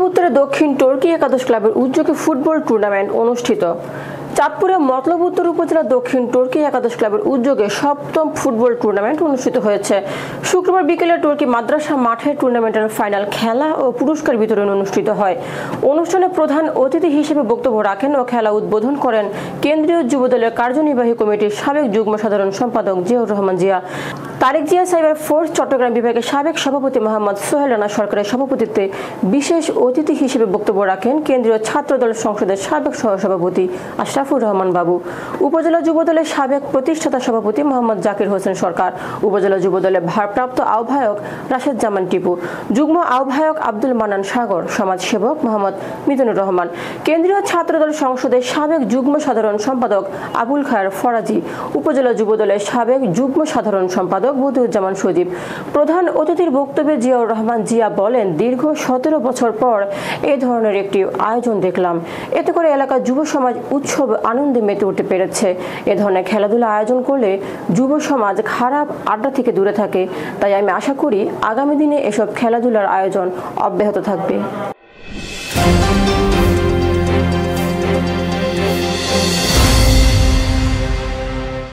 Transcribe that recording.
মতলব উত্তরে দক্ষিণ টর্কি একাদশ ক্লাবের উদ্যোগে ফুটবল টুর্নামেন্ট অনুষ্ঠিত। চাঁদপুরে মতলব উত্তর উপজেলা দক্ষিণ টর্কি একাদশ ক্লাবের উদ্যোগে সপ্তম ফুটবল টুর্নামেন্ট অনুষ্ঠিত হয়েছে। শুক্রবার বিকেলে টর্কি মাদ্রাসা মাঠে টুর্নামেন্টের ফাইনাল খেলা ও পুরস্কার বিতরণ অনুষ্ঠিত হয়। অনুষ্ঠানে প্রধান অতিথি হিসেবে বক্তব্য রাখেন ও খেলা উদ্বোধন করেন কেন্দ্রীয় যুবদলের কার্যনির্বাহী কমিটির সাবেক যুগ্ম সাধারণ সম্পাদক জিয়াউর রহমান জিয়া। তারেক জিয়া সাইবার ফোর্স চট্টগ্রাম বিভাগের সাবেক সভাপতি মোহাম্মদ সোহেল রানা সরকারের সভাপতিত্বে বিশেষ অতিথি হিসেবে বক্তব্য রাখেন কেন্দ্রীয় ছাত্রদল সংসদের সাবেক সহসভাপতি আশরাফুর রহমান বাবু, উপজেলা যুবদলের সাবেক প্রতিষ্ঠাতা সভাপতি মোহাম্মদ জাকির হোসেন সরকার, উপজেলা যুবদলের ভারপ্রাপ্ত আহ্বায়ক রাশেদ জামান টিপু, যুগ্ম আহ্বায়ক আব্দুল মান্নান সাগর, সমাজসেবক মোহাম্মদ মিজানুর রহমান, কেন্দ্রীয় ছাত্রদল সংসদের সাবেক যুগ্ম সাধারণ সম্পাদক আবুল খায়ের ফরাজি, উপজেলা যুবদলের সাবেক যুগ্ম সাধারণ সম্পাদক বদিউজ্জামান সজীব। প্রধান অতিথির বক্তব্যে জিয়াউর রহমান জিয়া বলেন, দীর্ঘ 17 বছর পর এ ধরনের একটি আয়োজন দেখলাম। এতে করে এলাকার যুব সমাজ উৎসব আনন্দে মেতে উঠতে পেরেছে। এ ধরনের খেলাধুলা আয়োজন করলে যুব সমাজ খারাপ আড্ডা থেকে দূরে থাকে। তাই আমি আশা করি আগামী দিনে এসব খেলাধুলার আয়োজন অব্যাহত থাকবে।